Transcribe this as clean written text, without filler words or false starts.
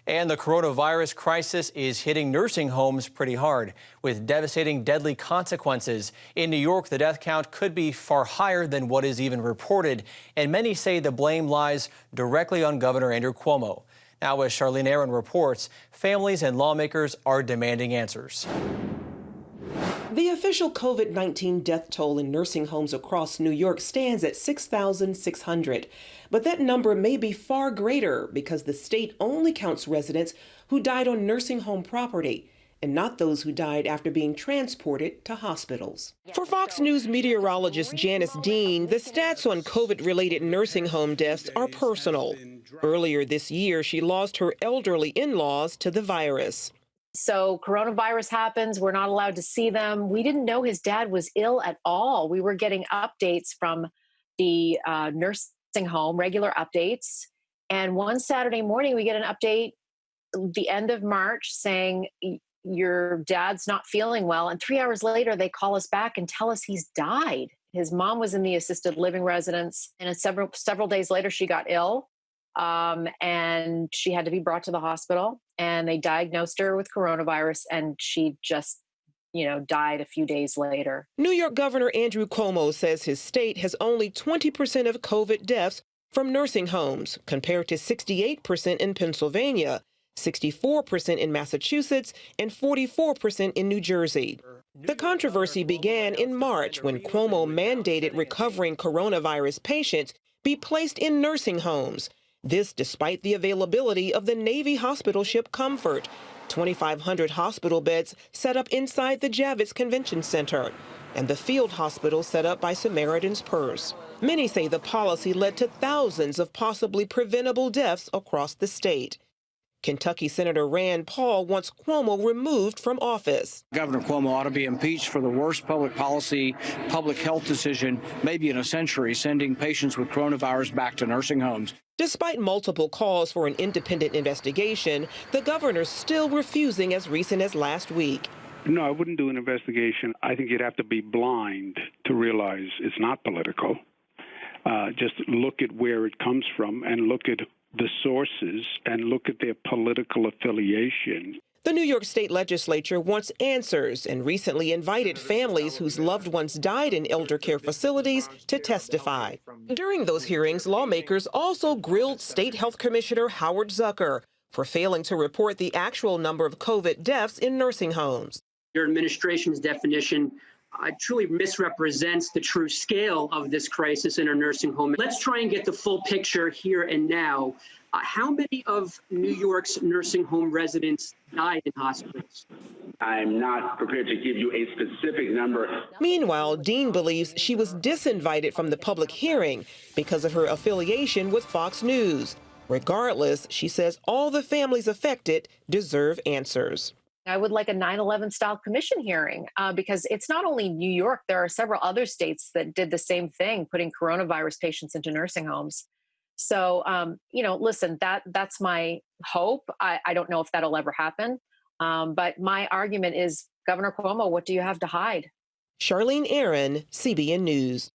And the coronavirus crisis is hitting nursing homes pretty hard, with devastating, deadly consequences. In New York, the death count could be far higher than what is even reported, and many say the blame lies directly on Governor Andrew Cuomo. Now, as Charlene Aaron reports, families and lawmakers are demanding answers. The official COVID-19 death toll in nursing homes across New York stands at 6,600. But that number may be far greater because the state only counts residents who died on nursing home property and not those who died after being transported to hospitals. For Fox News meteorologist Janice Dean, the stats on COVID-related nursing home deaths are personal. Earlier this year, she lost her elderly in-laws to the virus. So coronavirus happens. We're not allowed to see them. We didn't know his dad was ill at all. We were getting updates from the nursing home, regular updates. And one Saturday morning, we get an update the end of March saying, your dad's not feeling well. And 3 hours later, they call us back and tell us he's died. His mom was in the assisted living residence. And several days later, she got ill. And she had to be brought to the hospital, and they diagnosed her with coronavirus, and she just, died a few days later. New York Governor Andrew Cuomo says his state has only 20% of COVID deaths from nursing homes, compared to 68% in Pennsylvania, 64% in Massachusetts, and 44% in New Jersey. The controversy began in March when Cuomo mandated recovering coronavirus patients be placed in nursing homes. This despite the availability of the Navy hospital ship Comfort, 2,500 hospital beds set up inside the Javits Convention Center, and the field hospital set up by Samaritan's Purse. Many say the policy led to thousands of possibly preventable deaths across the state. Kentucky Senator Rand Paul wants Cuomo removed from office. Governor Cuomo ought to be impeached for the worst public policy, public health decision, maybe in a century, sending patients with coronavirus back to nursing homes. Despite multiple calls for an independent investigation, the governor's still refusing as recent as last week. No, I wouldn't do an investigation. I think you'd have to be blind to realize it's not political. Just look at where it comes from and look at the sources and look at their political affiliation. The New York State Legislature wants answers and recently invited families whose loved ones died in elder care facilities to testify. During those hearings, lawmakers also grilled State Health Commissioner Howard Zucker for failing to report the actual number of COVID deaths in nursing homes. Your administration's definition truly misrepresents the true scale of this crisis in our nursing home. Let's try and get the full picture here and now. How many of New York's nursing home residents died in hospitals? I'm not prepared to give you a specific number. Meanwhile, Dean believes she was disinvited from the public hearing because of her affiliation with Fox News. Regardless, she says all the families affected deserve answers. I would like a 9/11 style commission hearing because it's not only New York. There are several other states that did the same thing, putting coronavirus patients into nursing homes. So, listen, that's my hope. I don't know if that'll ever happen. But my argument is, Governor Cuomo, what do you have to hide? Charlene Aaron, CBN News.